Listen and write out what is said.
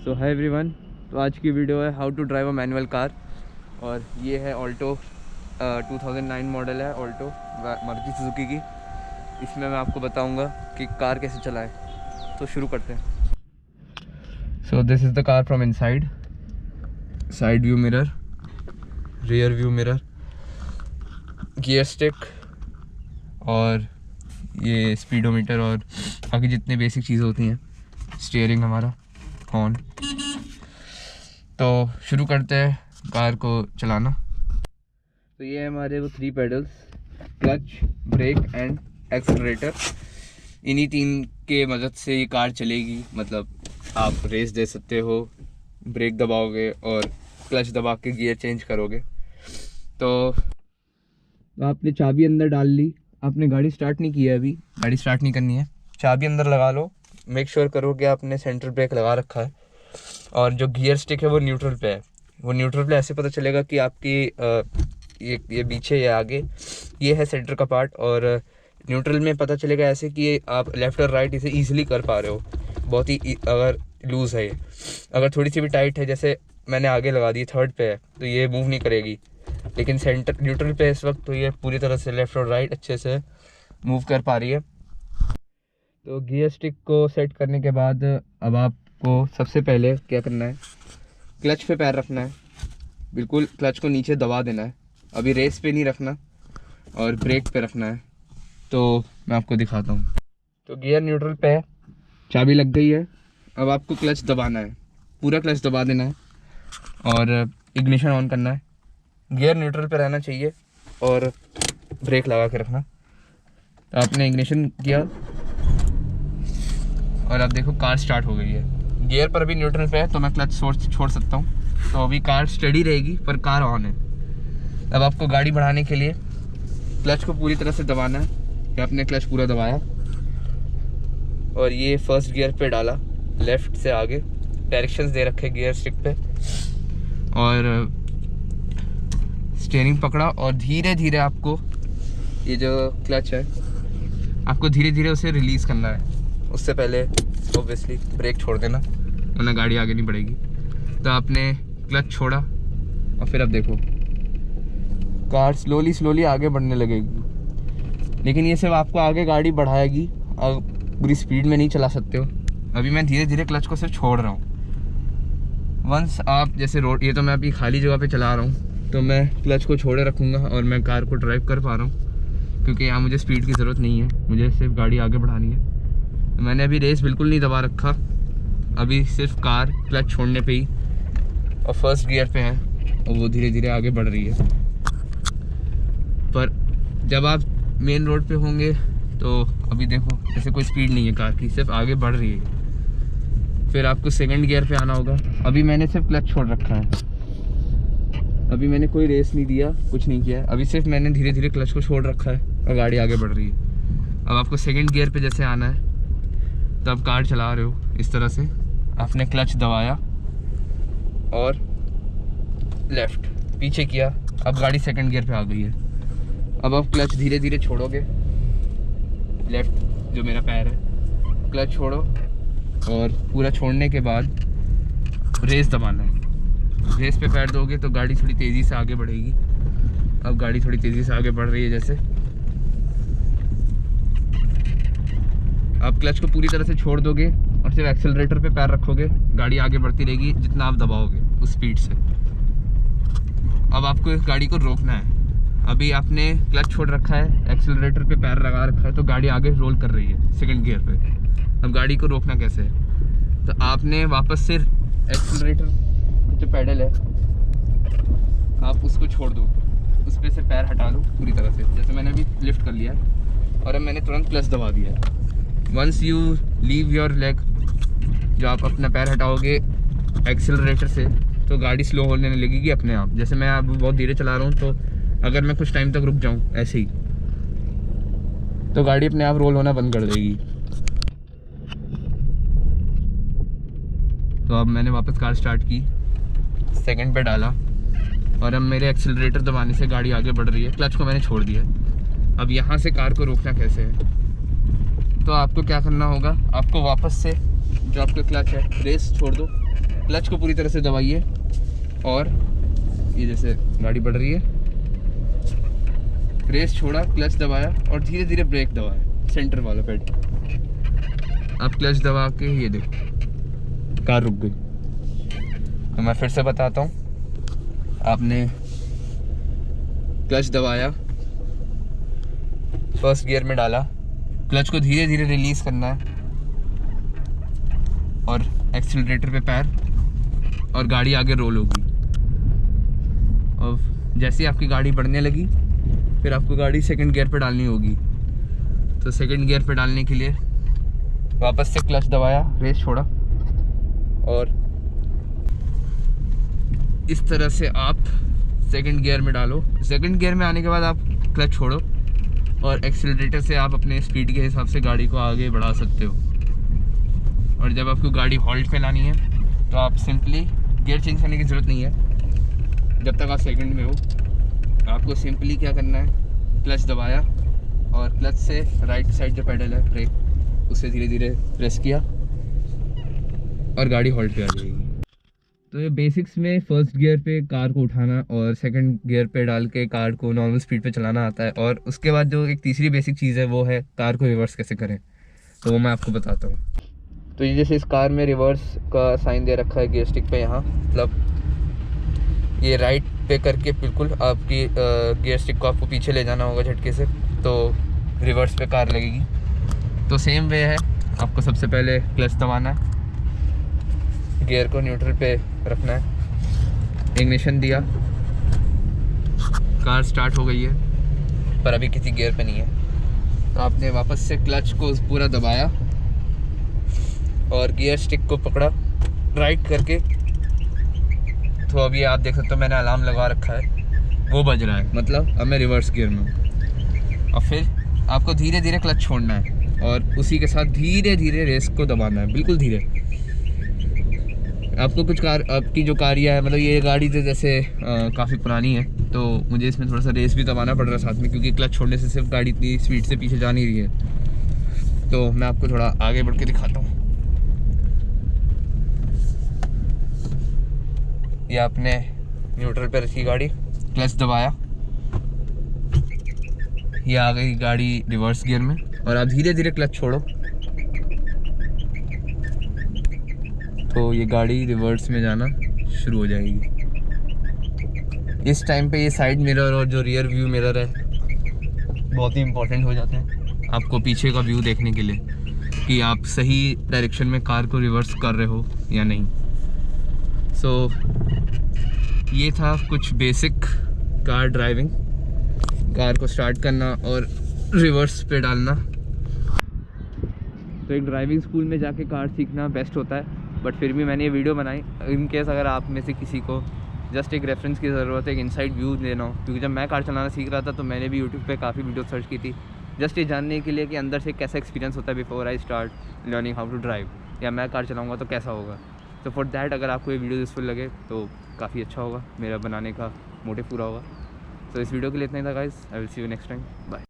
सो hi everyone. तो आज की वीडियो है how to drive a manual car. और ये है ऑल्टो 2009 मॉडल है, ऑल्टो मारुति सुजुकी की। इसमें मैं आपको बताऊंगा कि कार कैसे चलाएं। तो शुरू करते हैं। So this is the car from inside. Side view mirror, rear view mirror, gear stick और ये स्पीडोमीटर और बाकी जितनी बेसिक चीज़ें होती हैं। स्टीयरिंग हमारा ऑन। तो शुरू करते हैं कार को चलाना। तो ये है हमारे वो 3 pedals, clutch, brake and accelerator. इन्हीं 3 के मदद से ये कार चलेगी। मतलब आप रेस दे सकते हो, ब्रेक दबाओगे और क्लच दबा के गियर चेंज करोगे। तो आपने चाबी अंदर डाल ली, आपने गाड़ी स्टार्ट नहीं की है, अभी गाड़ी स्टार्ट नहीं करनी है, चाबी अंदर लगा लो। मेक श्योर करो कि आपने सेंट्रल ब्रेक लगा रखा है और जो गियर स्टिक है वो न्यूट्रल पे है। वो न्यूट्रल पे ऐसे पता चलेगा कि आपकी ये पीछे या आगे ये है सेंटर का पार्ट, और न्यूट्रल में पता चलेगा ऐसे कि आप लेफ़्ट और राइट इसे ईजिली कर पा रहे हो। बहुत ही अगर लूज़ है ये, अगर थोड़ी सी भी टाइट है, जैसे मैंने आगे लगा दी, थर्ड पे है तो ये मूव नहीं करेगी। लेकिन सेंटर न्यूट्रल पे इस वक्त तो ये पूरी तरह से लेफ़्ट और राइट अच्छे से मूव कर पा रही है। तो गियर स्टिक को सेट करने के बाद अब आपको सबसे पहले क्या करना है, क्लच पे पैर रखना है। बिल्कुल क्लच को नीचे दबा देना है। अभी रेस पे नहीं रखना और ब्रेक पे रखना है। तो मैं आपको दिखाता हूँ। तो गियर न्यूट्रल पे है, चाबी लग गई है। अब आपको क्लच दबाना है, पूरा क्लच दबा देना है और इग्निशन ऑन करना है। गियर न्यूट्रल पे रहना चाहिए और ब्रेक लगा के रखना। तो आपने इग्निशन किया और अब देखो कार स्टार्ट हो गई है। गियर पर भी न्यूट्रल पे है तो मैं क्लच छोड़ सकता हूँ। तो अभी कार स्टेडी रहेगी पर कार ऑन है। अब आपको गाड़ी बढ़ाने के लिए क्लच को पूरी तरह से दबाना है। कि आपने क्लच पूरा दबाया और ये फर्स्ट गियर पे डाला, लेफ़्ट से आगे डायरेक्शंस दे रखे गियर स्टिक पे, और स्टीयरिंग पकड़ा और धीरे धीरे आपको ये जो क्लच है आपको धीरे धीरे उसे रिलीज़ करना है। उससे पहले ऑब्वियसली ब्रेक छोड़ देना वरना गाड़ी आगे नहीं बढ़ेगी। तो आपने क्लच छोड़ा और फिर अब देखो कार स्लोली आगे बढ़ने लगेगी। लेकिन ये सिर्फ आपको आगे गाड़ी बढ़ाएगी, पूरी स्पीड में नहीं चला सकते हो। अभी मैं धीरे धीरे क्लच को सिर्फ छोड़ रहा हूँ। वंस आप जैसे रोड, ये तो मैं अभी खाली जगह पे चला रहा हूँ तो मैं क्लच को छोड़े रखूँगा और मैं कार को ड्राइव कर पा रहा हूँ, क्योंकि यहाँ मुझे स्पीड की ज़रूरत नहीं है, मुझे सिर्फ गाड़ी आगे बढ़ानी है। तो मैंने अभी रेस बिल्कुल नहीं दबा रखा, अभी सिर्फ कार क्लच छोड़ने पे ही और फर्स्ट गियर पे है और वो धीरे धीरे आगे बढ़ रही है। पर जब आप मेन रोड पे होंगे तो अभी देखो जैसे कोई स्पीड नहीं है कार की, सिर्फ आगे बढ़ रही है। फिर आपको सेकंड गियर पे आना होगा। अभी मैंने सिर्फ क्लच छोड़ रखा है, अभी मैंने कोई रेस नहीं दिया, कुछ नहीं किया है। अभी सिर्फ मैंने धीरे धीरे क्लच को छोड़ रखा है और गाड़ी आगे बढ़ रही है। अब आपको सेकंड गियर पे जैसे आना है तो आप कार चला रहे हो इस तरह से, आपने क्लच दबाया और लेफ़्ट पीछे किया, अब गाड़ी सेकंड गियर पे आ गई है। अब आप क्लच धीरे धीरे छोड़ोगे, लेफ़्ट जो मेरा पैर है, क्लच छोड़ो और पूरा छोड़ने के बाद रेस दबाना है। रेस पे पैर दोगे तो गाड़ी थोड़ी तेज़ी से आगे बढ़ेगी। अब गाड़ी थोड़ी तेज़ी से आगे बढ़ रही है। जैसे आप क्लच को पूरी तरह से छोड़ दोगे और सिर्फ एक्सेलरेटर पे पैर रखोगे, गाड़ी आगे बढ़ती रहेगी जितना आप दबाओगे उस स्पीड से। अब आपको इस गाड़ी को रोकना है। अभी आपने क्लच छोड़ रखा है, एक्सेलरेटर पे पैर लगा रखा है तो गाड़ी आगे रोल कर रही है सेकंड गियर पे। अब गाड़ी को रोकना कैसे है, तो आपने वापस से एक्सेलरेटर जो पैडल है आप उसको छोड़ दो, उस पर से पैर हटा लो पूरी तरह से, जैसे मैंने अभी लिफ्ट कर लिया और अब मैंने तुरंत क्लच दबा दिया है। Once you leave your leg, जो आप अपना पैर हटाओगे एक्सेलरेटर से तो गाड़ी स्लो होने लगेगी अपने आप। जैसे मैं अब बहुत धीरे चला रहा हूँ तो अगर मैं कुछ टाइम तक रुक जाऊँ ऐसे ही तो गाड़ी अपने आप रोल होना बंद कर देगी। तो अब मैंने वापस कार स्टार्ट की, सेकंड पे डाला और अब मेरे एक्सेलरेटर दबाने से गाड़ी आगे बढ़ रही है। क्लच को मैंने छोड़ दिया। अब यहाँ से कार को रोकना कैसे है, तो आपको क्या करना होगा, आपको वापस से जो आपका क्लच है रेस छोड़ दो क्लच को पूरी तरह से दबाइए और ये जैसे गाड़ी बढ़ रही है, रेस छोड़ा, क्लच दबाया और धीरे धीरे ब्रेक दबाया, सेंटर वाला पेड। अब क्लच दबा के ये देखो कार रुक गई। तो मैं फिर से बताता हूँ, आपने क्लच दबाया, फर्स्ट गियर में डाला, क्लच को धीरे धीरे रिलीज करना है और एक्सीलरेटर पे पैर और गाड़ी आगे रोल होगी। और जैसे ही आपकी गाड़ी बढ़ने लगी फिर आपको गाड़ी सेकंड गियर पे डालनी होगी। तो सेकंड गियर पे डालने के लिए वापस से क्लच दबाया, रेस छोड़ा और इस तरह से आप सेकंड गियर में डालो। सेकंड गियर में आने के बाद आप क्लच छोड़ो और एक्सीलरेटर से आप अपने स्पीड के हिसाब से गाड़ी को आगे बढ़ा सकते हो। और जब आपको गाड़ी हॉल्ट पे लानी है तो आप सिंपली गियर चेंज करने की ज़रूरत नहीं है जब तक आप सेकंड में हो। आपको सिंपली क्या करना है, क्लच दबाया और क्लच से राइट साइड जो पेडल है ब्रेक, उसे धीरे धीरे प्रेस किया और गाड़ी हॉल्ट पे आ जाएगी। तो ये बेसिक्स में फर्स्ट गियर पे कार को उठाना और सेकंड गियर पे डाल के कार को नॉर्मल स्पीड पे चलाना आता है। और उसके बाद जो एक तीसरी बेसिक चीज़ है वो है कार को रिवर्स कैसे करें, तो वो मैं आपको बताता हूँ। तो ये जैसे इस कार में रिवर्स का साइन दे रखा है गियर स्टिक पे, यहाँ मतलब ये राइट पे करके बिल्कुल आपकी गियर स्टिक को आपको पीछे ले जाना होगा झटके से, तो रिवर्स पे कार लगेगी। तो सेम वे है, आपको सबसे पहले क्लच दबाना है, गियर को न्यूट्रल पे रखना है, इग्निशन दिया, कार स्टार्ट हो गई है पर अभी किसी गियर पे नहीं है। तो आपने वापस से क्लच को पूरा दबाया और गियर स्टिक को पकड़ा राइट करके। तो अभी आप देख सकते हो मैंने अलार्म लगा रखा है, वो बज रहा है, मतलब अब मैं रिवर्स गियर में हूँ। और फिर आपको धीरे धीरे क्लच छोड़ना है और उसी के साथ धीरे धीरे रेस को दबाना है, बिल्कुल धीरे। आपको कुछ कार, आपकी जो कारिया है, मतलब ये गाड़ी तो जैसे काफ़ी पुरानी है तो मुझे इसमें थोड़ा सा रेस भी दबाना पड़ रहा है साथ में, क्योंकि क्लच छोड़ने से सिर्फ गाड़ी इतनी स्पीड से पीछे जा नहीं रही है। तो मैं आपको थोड़ा आगे बढ़ के दिखाता हूँ। ये आपने न्यूट्रल पे रखी गाड़ी, क्लच दबाया, ये आ गई गाड़ी रिवर्स गियर में और आप धीरे धीरे क्लच छोड़ो तो ये गाड़ी रिवर्स में जाना शुरू हो जाएगी। इस टाइम पे ये साइड मिरर और जो रियर व्यू मिरर है बहुत ही इम्पोर्टेंट हो जाते हैं आपको पीछे का व्यू देखने के लिए कि आप सही डायरेक्शन में कार को रिवर्स कर रहे हो या नहीं। सो ये था कुछ बेसिक कार ड्राइविंग, कार को स्टार्ट करना और रिवर्स पे डालना। तो एक ड्राइविंग स्कूल में जाके कार सीखना बेस्ट होता है, बट फिर भी मैंने ये वीडियो बनाई इन केस अगर आप में से किसी को जस्ट एक रेफरेंस की ज़रूरत है, एक इनसाइड व्यू लेना हो। क्योंकि जब मैं कार चलाना सीख रहा था तो मैंने भी यूट्यूब पे काफ़ी वीडियो सर्च की थी, जस्ट ये जानने के लिए कि अंदर से कैसा एक्सपीरियंस होता है before I start learning how to drive, या मैं कार चलाऊँगा तो कैसा होगा। तो फॉर दैट अगर आपको ये वीडियो यूज़फुल लगे तो काफ़ी अच्छा होगा, मेरा बनाने का मोटिव पूरा होगा। तो इस वीडियो के लिए इतना ही था guys, I will see you next time, bye.